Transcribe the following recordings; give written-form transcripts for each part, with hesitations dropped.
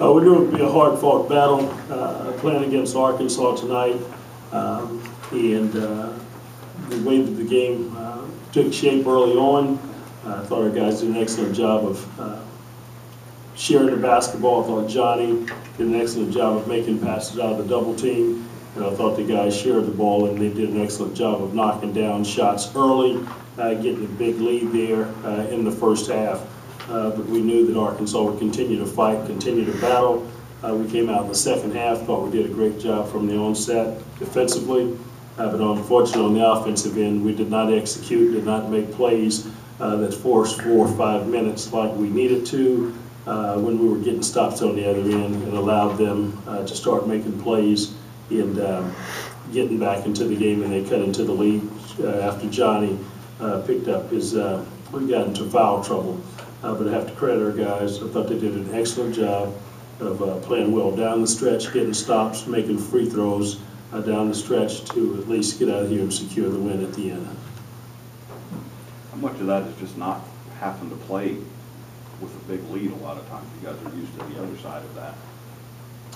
We knew it would be a hard-fought battle playing against Arkansas tonight, and the way that the game took shape early on, I thought our guys did an excellent job of sharing the basketball. I thought Johnny did an excellent job of making passes out of the double team, and I thought the guys shared the ball and they did an excellent job of knocking down shots early, getting a big lead there in the first half. But we knew that Arkansas would continue to fight, continue to battle. We came out in the second half, thought we did a great job from the onset defensively, but unfortunately on the offensive end, we did not execute, did not make plays that forced 4 or 5 minutes like we needed to when we were getting stops on the other end, and allowed them to start making plays and getting back into the game, and they cut into the lead after Johnny picked up his, we got into foul trouble. But I have to credit our guys. I thought they did an excellent job of playing well down the stretch, getting stops, making free throws down the stretch to at least get out of here and secure the win at the end. How much of that is just not having to play with a big lead a lot of times? You guys are used to the other side of that.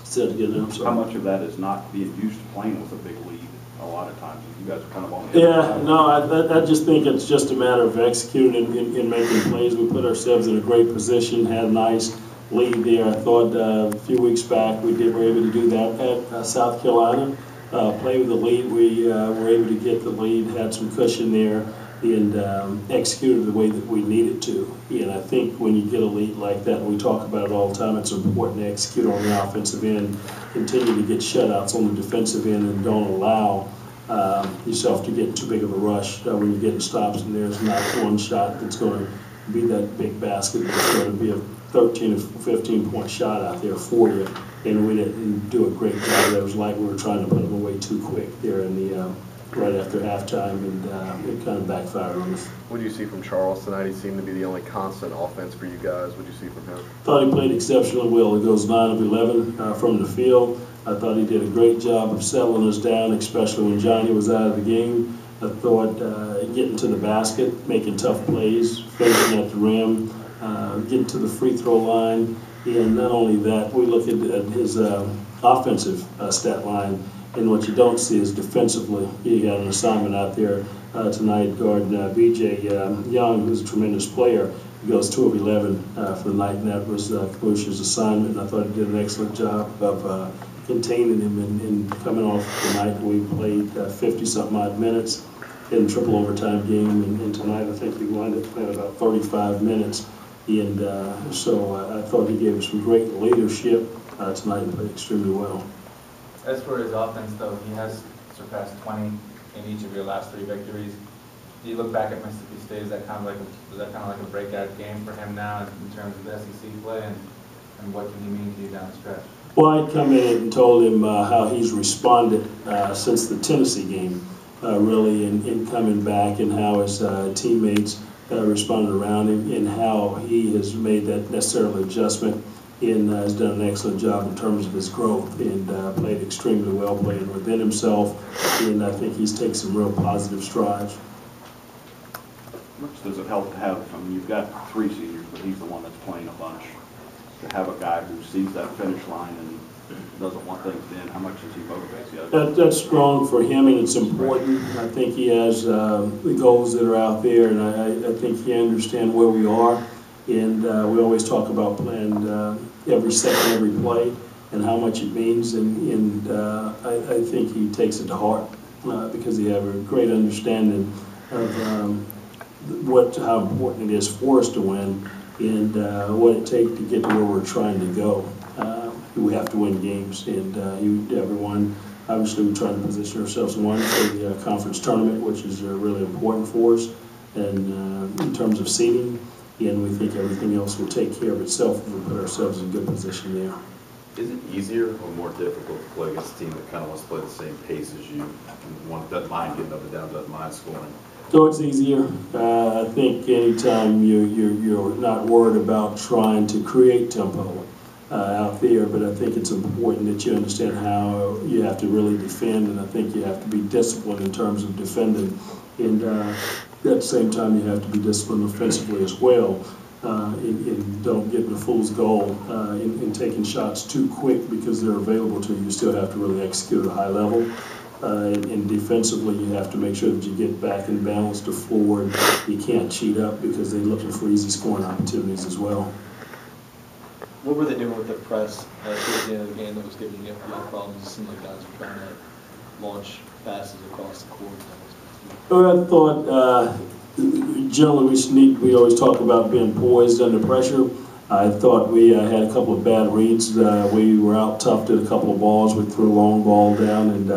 Say it again, I'm sorry. How much of that is not being used to playing with a big lead a lot of times? You guys are kind of on the other side. No, I just think it's just a matter of executing and making plays. We put ourselves in a great position, had a nice lead there. I thought a few weeks back were able to do that at South Carolina. Play with the lead, we were able to get the lead, had some cushion there, and executed the way that we needed to. And I think when you get a lead like that, and we talk about it all the time, it's important to execute on the offensive end, continue to get shutouts on the defensive end, and don't allow yourself to get too big of a rush when you're getting stops, and there's not one shot that's going to be that big basket. It's going to be a 13 or 15 point shot out there for you, and we didn't do a great job. It was like we were trying to put them away too quick there in the right after halftime, and it kind of backfired on us. What do you see from Charles tonight? He seemed to be the only constant offense for you guys. What do you see from him? Thought he played exceptionally well. He goes 9 of 11 from the field. I thought he did a great job of settling us down, especially when Johnny was out of the game. I thought getting to the basket, making tough plays, finishing at the rim, getting to the free throw line. And not only that, we look at his offensive stat line, and what you don't see is defensively. He had an assignment out there tonight guarding B.J. Young, who's a tremendous player. He goes 2 of 11 for the night, and that was Kalusha's assignment. And I thought he did an excellent job of containing him, and coming off the night we played 50-something odd minutes in a triple overtime game, and tonight I think we wound up playing about 35 minutes. And so I thought he gave us some great leadership tonight and played extremely well. As for his offense, though, he has surpassed 20 in each of your last 3 victories. Do you look back at Mississippi State? Is that kind of like a breakout game for him now in terms of SEC play, and what can he mean to you down the stretch? Well, I come in and told him how he's responded since the Tennessee game, really, in coming back, and how his teammates responded around him, and how he has made that necessary adjustment, and has done an excellent job in terms of his growth, and played extremely well, playing within himself, and I think he's taken some real positive strides. How much does it help to have, I mean, you've got 3 seniors, but he's the one that's playing a bunch, to have a guy who sees that finish line and doesn't want things to end? How much does he motivate you? That's strong for him, and it's important. I think he has the goals that are out there, and I think he understands where we are. And we always talk about playing every second, every play, and how much it means. And I think he takes it to heart because he has a great understanding of how important it is for us to win, and what it takes to get to where we're trying to go. We have to win games, and everyone, obviously, we're trying to position ourselves for the conference tournament, which is really important for us, and in terms of seeding. And we think everything else will take care of itself if we put ourselves in a good position there. Is it easier or more difficult to play against a team that kind of wants to play the same pace as you, and doesn't mind getting up and down, doesn't mind scoring? So it's easier. I think anytime you're not worried about trying to create tempo out there, but I think it's important that you understand how you have to really defend, and I think you have to be disciplined in terms of defending. And at the same time, you have to be disciplined offensively as well. and don't get in the fool's goal in taking shots too quick because they're available to you. You still have to really execute at a high level. And defensively, you have to make sure that you get back and balance to forward. You can't cheat up because they're looking for easy scoring opportunities as well. What were they doing with the press towards the end of the game that was giving you problems? It seemed like guys were trying to launch passes across the court. Well, I thought generally we always talk about being poised under pressure. I thought we had a couple of bad reads. We were out toughed at a couple of balls. We threw a long ball down, and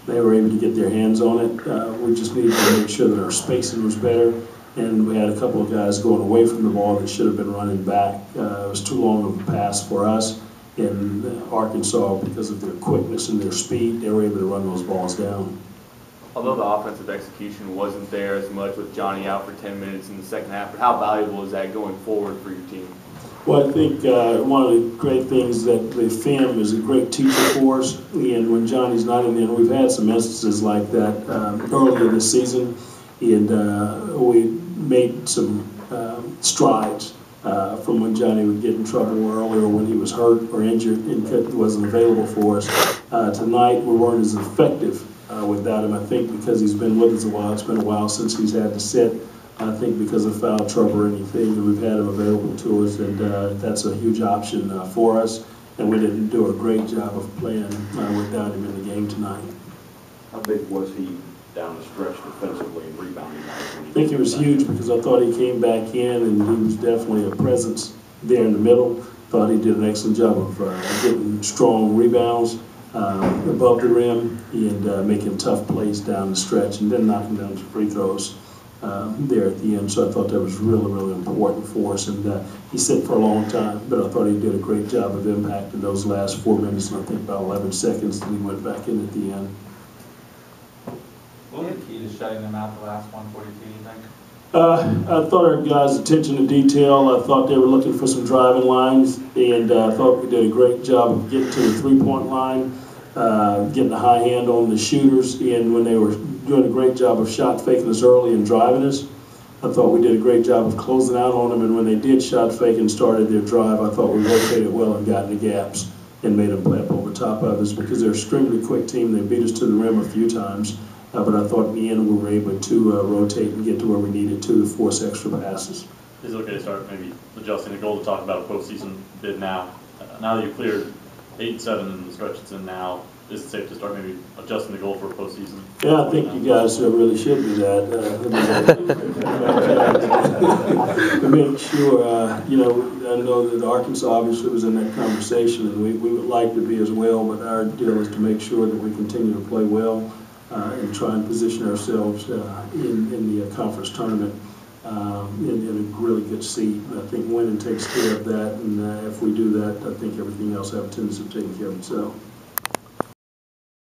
they were able to get their hands on it. We just needed to make sure that our spacing was better, and we had a couple of guys going away from the ball that should have been running back. It was too long of a pass for us. In Arkansas, because of their quickness and their speed, they were able to run those balls down. Although the offensive execution wasn't there as much with Johnny out for 10 minutes in the second half, but how valuable is that going forward for your team? Well, I think one of the great things that the film is a great teacher for us, and when Johnny's not in there, we've had some instances like that earlier this season, and we made some strides from when Johnny would get in trouble earlier when he was hurt or injured and wasn't available for us. Tonight, we weren't as effective without him. I think because he's been with us a while. It's been a while since he's had to sit. I think because of foul trouble or anything, and we've had him available to us, and that's a huge option for us. And we didn't do a great job of playing without him in the game tonight. How big was he down the stretch defensively and rebounding? I think it was huge because I thought he came back in and he was definitely a presence there in the middle. Thought he did an excellent job of getting strong rebounds above the rim and making tough plays down the stretch and then knocking down some free throws there at the end. So I thought that was really, really important for us. And he sat for a long time, but I thought he did a great job of impacting those last 4 minutes and I think about 11 seconds and he went back in at the end. What was the key to shutting them out the last 142, you think? I thought our guys' attention to detail, I thought they were looking for some driving lines, and I thought we did a great job of getting to the three-point line, getting a high hand on the shooters, and when they were doing a great job of shot faking us early and driving us, I thought we did a great job of closing out on them, and when they did shot fake and started their drive, I thought we rotated well and got in the gaps and made them play up over top of us because they're an extremely quick team. They beat us to the rim a few times. But I thought in the end we were able to rotate and get to where we needed to force extra passes. Is it okay to start maybe adjusting the goal to talk about a postseason bid now? Now that you've cleared 8 and 7 in the stretch it's in now, is it safe to start maybe adjusting the goal for a postseason? Yeah, I think you guys really should do that. To make sure, I know that Arkansas obviously was in that conversation and we would like to be as well, but our deal is to make sure that we continue to play well. And try and position ourselves in the conference tournament in a really good seat. And I think winning takes care of that, and if we do that, I think everything else have a tendency of taking care of itself.